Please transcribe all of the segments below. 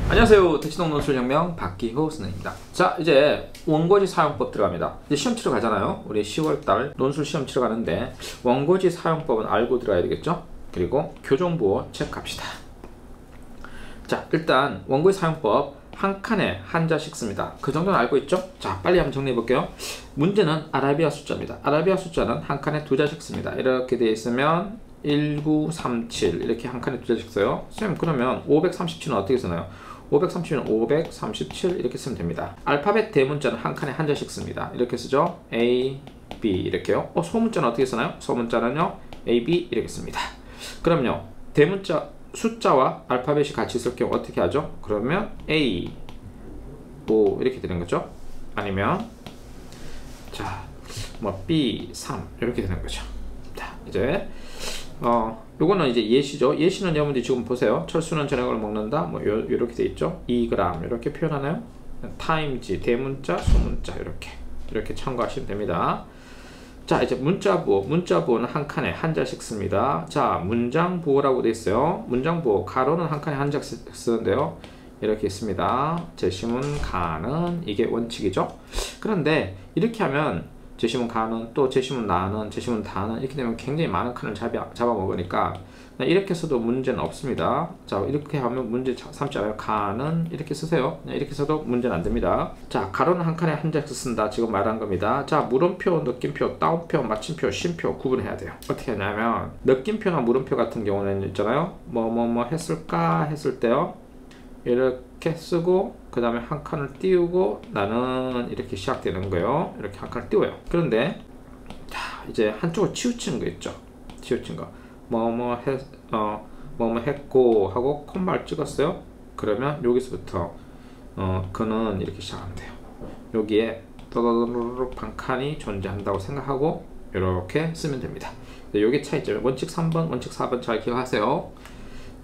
안녕하세요. 대치동 논술혁명 박기호 선생님입니다. 자, 이제 원고지 사용법 들어갑니다. 이제 시험 치러 가잖아요. 우리 10월달 논술 시험 치러 가는데 원고지 사용법은 알고 들어가야 되겠죠. 그리고 교정부호 체크합시다. 자, 일단 원고지 사용법 한 칸에 한자씩 씁니다. 그 정도는 알고 있죠? 자, 빨리 한번 정리해 볼게요. 문제는 아라비아 숫자입니다. 아라비아 숫자는 한 칸에 두 자씩 씁니다. 이렇게 되어 있으면 1937 이렇게 한 칸에 두 자씩 써요. 선생님, 그러면 537은 어떻게 쓰나요? 537은 537 이렇게 쓰면 됩니다. 알파벳 대문자는 한 칸에 한 자씩 씁니다. 이렇게 쓰죠. A, B 이렇게요. 소문자는 어떻게 쓰나요? 소문자는요 A, B 이렇게 씁니다. 그럼요, 대문자 숫자와 알파벳이 같이 있을 경우 어떻게 하죠? 그러면 A, O 이렇게 되는 거죠. 아니면 자, B, 3 이렇게 되는 거죠. 자, 이제 요거는 이제 예시죠. 예시는 여러분들이 지금 보세요. 철수는 저녁을 먹는다. 요렇게 돼 있죠. 2g 이렇게 표현하나요? 타임지 대문자, 소문자 이렇게 참고하시면 됩니다. 자, 이제 문자부호는 한 칸에 한 자씩 씁니다. 자, 문장부호라고 돼 있어요. 문장부호 가로는 한 칸에 한 자씩 쓰는데요. 이렇게 있습니다. 제시문 가는 이게 원칙이죠. 그런데 이렇게 하면 제시문 가는, 또 제시문 나는, 제시문 다는 이렇게 되면 굉장히 많은 칸을 잡아먹으니까 이렇게 써도 문제는 없습니다. 자, 이렇게 하면 문제 삼지 않아요. 가는 이렇게 쓰세요. 이렇게 써도 문제는 안 됩니다. 자, 가로는 한 칸에 한 자씩 쓴다. 지금 말한 겁니다. 자, 물음표, 느낌표, 따옴표, 마침표, 쉼표 구분해야 돼요. 어떻게 하냐면 느낌표나 물음표 같은 경우는 있잖아요. 뭐 했을까 했을 때요. 이렇게 쓰고 그 다음에 한 칸을 띄우고 나는 이렇게 시작되는 거예요. 이렇게 한 칸을 띄워요. 그런데 자, 이제 한쪽을 치우치는 거 있죠. 치우친 거 뭐뭐 했고 하고 콤마를 찍었어요. 그러면 여기서부터 그는 이렇게 시작하면 돼요. 여기에 떠더르륵 한 칸이 존재한다고 생각하고 이렇게 쓰면 됩니다. 여기 차이점 원칙 3번 원칙 4번 잘 기억하세요.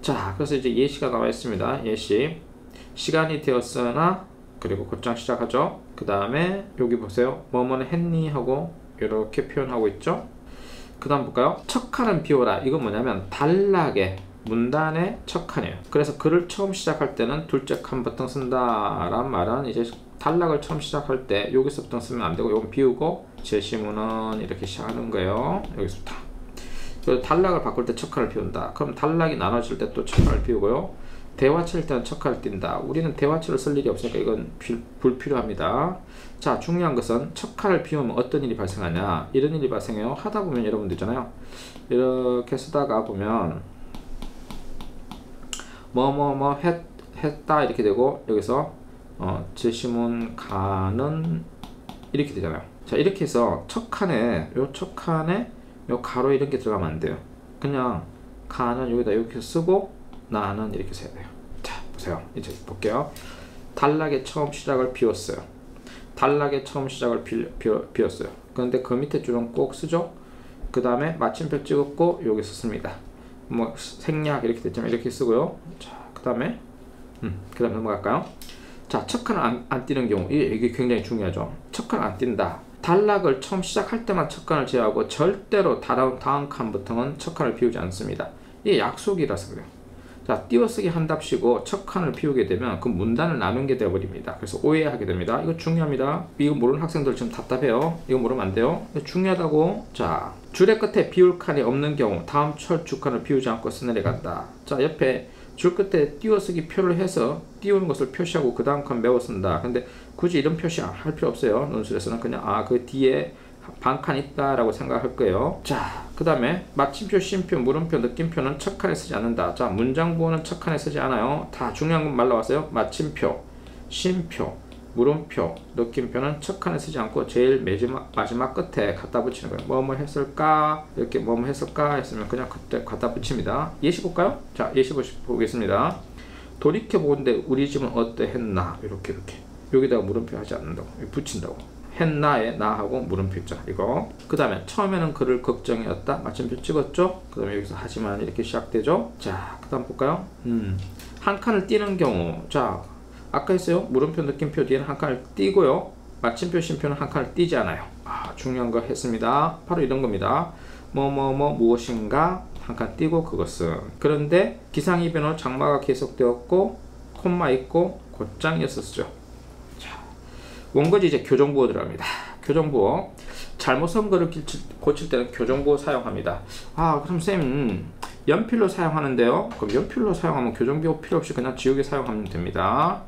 자, 그래서 이제 예시가 나와 있습니다. 예시. 시간이 되었으나, 그리고 곧장 시작하죠. 그 다음에 여기 보세요. 뭐뭐는 했니 하고 이렇게 표현하고 있죠. 그 다음 볼까요? 첫 칸은 비워라. 이건 뭐냐면 단락의 문단의 첫 칸이에요. 그래서 글을 처음 시작할 때는 둘째 칸부터 쓴다 란 말은 이제 단락을 처음 시작할 때 여기서부터 쓰면 안 되고 이건 비우고 제시문은 이렇게 시작하는 거예요. 여기서부터. 단락을 바꿀 때 첫 칸을 비운다. 그럼 단락이 나눠질 때 또 첫 칸을 비우고요. 대화체일 때는 첫 칸을 띈다. 우리는 대화체를 쓸 일이 없으니까 이건 불필요합니다. 자, 중요한 것은 첫 칸을 비우면 어떤 일이 발생하냐. 이런 일이 발생해요. 하다 보면 여러분들 있잖아요. 이렇게 쓰다가 보면 했다 이렇게 되고 여기서 제시문 가는 이렇게 되잖아요. 자, 이렇게 해서 첫 칸에 요 가로 이런 게 들어가면 안 돼요. 그냥 가는 여기다 이렇게 쓰고 나는 이렇게 써야 돼요. 자, 보세요. 이제 볼게요. 단락의 처음 시작을 비웠어요. 단락의 처음 시작을 비웠어요. 그런데 그 밑에 줄은 꼭 쓰죠. 그 다음에 마침표 찍었고 여기서 씁니다. 생략 이렇게 됐지만 이렇게 쓰고요. 자, 그 다음에 그 다음 넘어갈까요? 자, 첫 칸을 안 띄는 경우 이게 굉장히 중요하죠. 첫 칸을 안 띈다. 단락을 처음 시작할 때만 첫 칸을 제외하고 절대로 다음 칸부터는 첫 칸을 비우지 않습니다. 이게 약속이라서 그래요. 자, 띄어쓰기 한답시고 첫 칸을 비우게 되면 그 문단을 나눈 게 되어버립니다. 그래서 오해하게 됩니다. 이거 중요합니다. 이거 모르는 학생들 지금 답답해요. 이거 모르면 안 돼요. 중요하다고. 자, 줄의 끝에 비울 칸이 없는 경우 다음 철 칸을 비우지 않고 써내려간다. 자, 옆에 줄 끝에 띄어쓰기 표를 해서 띄우는 것을 표시하고 그 다음 칸 메워 쓴다. 근데 굳이 이런 표시 할 필요 없어요. 논술에서는 그냥 그 뒤에 반칸 있다 라고 생각할 거예요. 자, 그 다음에 마침표, 쉼표, 물음표, 느낌표는 첫 칸에 쓰지 않는다. 자, 문장부호는 첫 칸에 쓰지 않아요. 다 중요한 건 말 나왔어요. 마침표, 쉼표, 물음표, 느낌표는 첫 칸에 쓰지 않고 제일 마지막 끝에 갖다 붙이는 거예요. 뭐뭐 했을까? 이렇게 뭐뭐 했을까? 했으면 그냥 그때 갖다 붙입니다. 예시 볼까요? 자, 예시 보겠습니다. 돌이켜보건대 우리 집은 어떠했나? 이렇게 여기다가 물음표 하지 않는다고, 붙인다고. 했나에 나하고 물음표 있잖아. 이거. 그 다음에 처음에는 그를 걱정이었다. 마침표 찍었죠. 그 다음에 여기서 하지만 이렇게 시작되죠. 자, 그 다음 볼까요? 한 칸을 띄는 경우. 자, 아까 했어요. 물음표, 느낌표 뒤에는 한 칸을 띄고요. 마침표, 쉼표는 한 칸을 띄지 않아요. 중요한 거 했습니다. 바로 이런 겁니다. 무엇인가 한 칸 띄고 그것은. 그런데 기상이변으로 장마가 계속되었고 콤마 있고 곧장이어서 쓰죠. 자, 원고지 이제 교정부호 들어갑니다. 교정부호. 잘못 쓴 거를 고칠 때는 교정부호 사용합니다. 아, 그럼 쌤 연필로 사용하는데요? 그럼 연필로 사용하면 교정부호 필요 없이 그냥 지우개 사용하면 됩니다.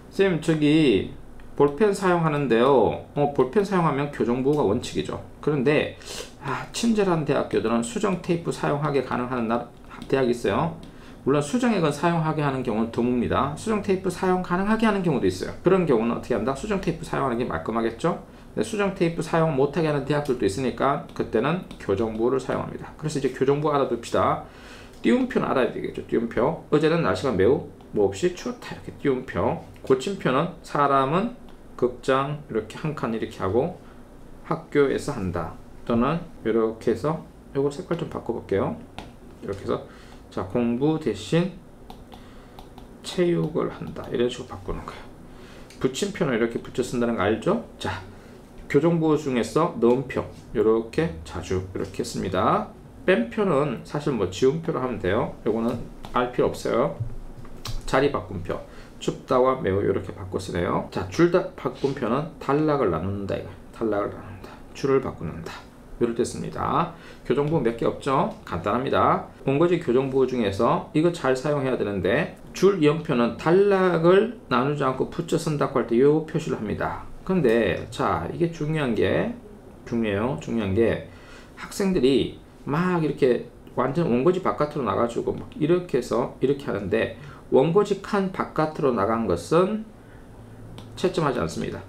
쌤 저기 볼펜 사용하는데요. 볼펜 사용하면 교정부호가 원칙이죠. 그런데 친절한 대학교들은 수정 테이프 사용하게 가능한 대학이 있어요. 물론 수정액은 사용하게 하는 경우는 드뭅니다. 수정 테이프 사용 가능하게 하는 경우도 있어요. 그런 경우는 어떻게 한다? 수정 테이프 사용하는 게 말끔하겠죠? 수정 테이프 사용 못하게 하는 대학들도 있으니까 그때는 교정부호를 사용합니다. 그래서 이제 교정부호 알아둡시다. 띄움표는 알아야 되겠죠. 띄움표. 어제는 날씨가 매우 몹시 추웠다. 이렇게 띄움표. 고침표는 사람은 극장 이렇게 한 칸 이렇게 하고 학교에서 한다. 또는 이렇게 해서 요거 색깔 좀 바꿔볼게요. 이렇게 해서 자, 공부 대신 체육을 한다. 이런 식으로 바꾸는 거예요. 붙임표는 이렇게 붙여 쓴다는 거 알죠? 자, 교정부호 중에서 넣음표 이렇게 자주 이렇게 씁니다. 뺀표는 사실 뭐 지운표로 하면 돼요. 요거는 알 필요 없어요. 자리 바꿈표, 춥다와 매우 이렇게 바꿔 쓰네요. 자, 줄 바꿈표는 단락을 나눈다. 이거 단락을 나눈다. 줄을 바꾸는다. 이럴 때 씁니다. 교정부호 몇 개 없죠? 간단합니다. 원고지 교정부호 중에서 이거 잘 사용해야 되는데 줄 이음표는 단락을 나누지 않고 붙여 쓴다고 할 때 이 표시를 합니다. 근데 자, 이게 중요한 게 학생들이 막 이렇게 완전 원고지 바깥으로 나가지고 막 이렇게 해서 이렇게 하는데 원고지 칸 바깥으로 나간 것은 채점하지 않습니다.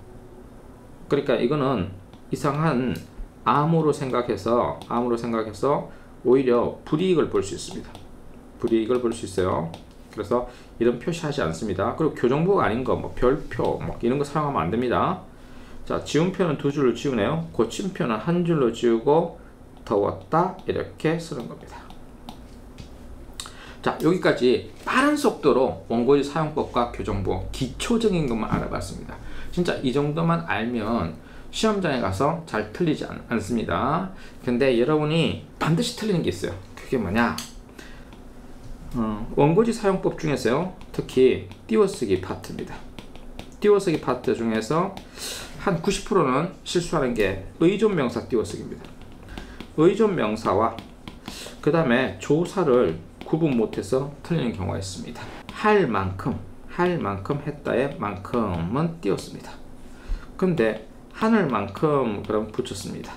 그러니까 이거는 이상한 암호로 생각해서 오히려 불이익을 볼 수 있습니다. 불이익을 볼 수 있어요. 그래서 이런 표시하지 않습니다. 그리고 교정부호가 아닌 거, 뭐 별표, 뭐 이런 거 사용하면 안 됩니다. 자, 지운표는 두 줄로 지우네요. 고침표는 한 줄로 지우고 더웠다 이렇게 쓰는 겁니다. 자, 여기까지 빠른 속도로 원고지 사용법과 교정부호 기초적인 것만 알아봤습니다. 진짜 이 정도만 알면 시험장에 가서 잘 틀리지 않습니다. 근데 여러분이 반드시 틀리는 게 있어요. 그게 뭐냐? 원고지 사용법 중에서요, 특히 띄워쓰기 파트입니다. 띄워쓰기 파트 중에서 한 90%는 실수하는 게 의존명사 띄워쓰기입니다. 의존명사와 그 다음에 조사를 구분 못해서 틀리는 경우가 있습니다. 할 만큼 했다의 만큼은 띄웠습니다. 근데 하늘만큼 그럼 붙였습니다.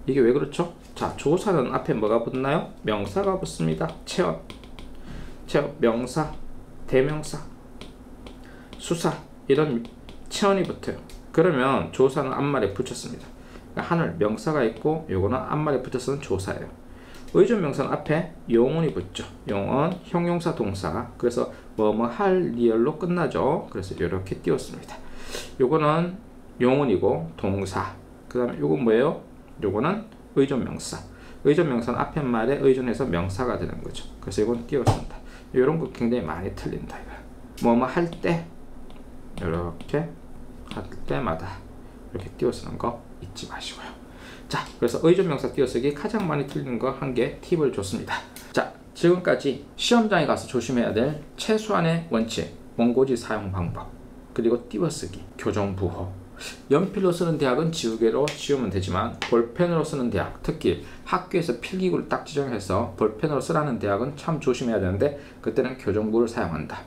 이게 왜 그렇죠? 자, 조사는 앞에 뭐가 붙나요? 명사가 붙습니다. 체험, 명사, 대명사, 수사 이런 체언이 붙어요. 그러면 조사는 앞말에 붙였습니다. 그러니까 하늘 명사가 있고 요거는 앞말에 붙여서는 조사예요. 의존 명사는 앞에 용언이 붙죠. 용언, 형용사, 동사. 그래서 뭐뭐 할 리얼로 끝나죠. 그래서 이렇게 띄웠습니다. 요거는 용언이고 동사. 그 다음에 요건 뭐예요? 요거는 의존 명사. 의존 명사는 앞에 말에 의존해서 명사가 되는 거죠. 그래서 이건 띄웠습니다. 이런 거 굉장히 많이 틀린다. 뭐뭐 할 때 이렇게 할 때마다 이렇게 띄워쓰는 거 잊지 마시고요. 자, 그래서 의존 명사 띄워쓰기 가장 많이 틀리는 거 한 개 팁을 줬습니다. 자, 지금까지 시험장에 가서 조심해야 될 최소한의 원칙, 원고지 사용 방법, 그리고 띄워쓰기, 교정부호. 연필로 쓰는 대학은 지우개로 지우면 되지만 볼펜으로 쓰는 대학, 특히 학교에서 필기구를 딱 지정해서 볼펜으로 쓰라는 대학은 참 조심해야 되는데 그때는 교정부를 사용한다.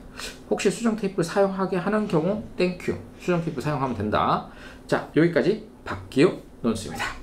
혹시 수정 테이프를 사용하게 하는 경우 땡큐, 수정 테이프 사용하면 된다. 자, 여기까지 박기우 논수입니다.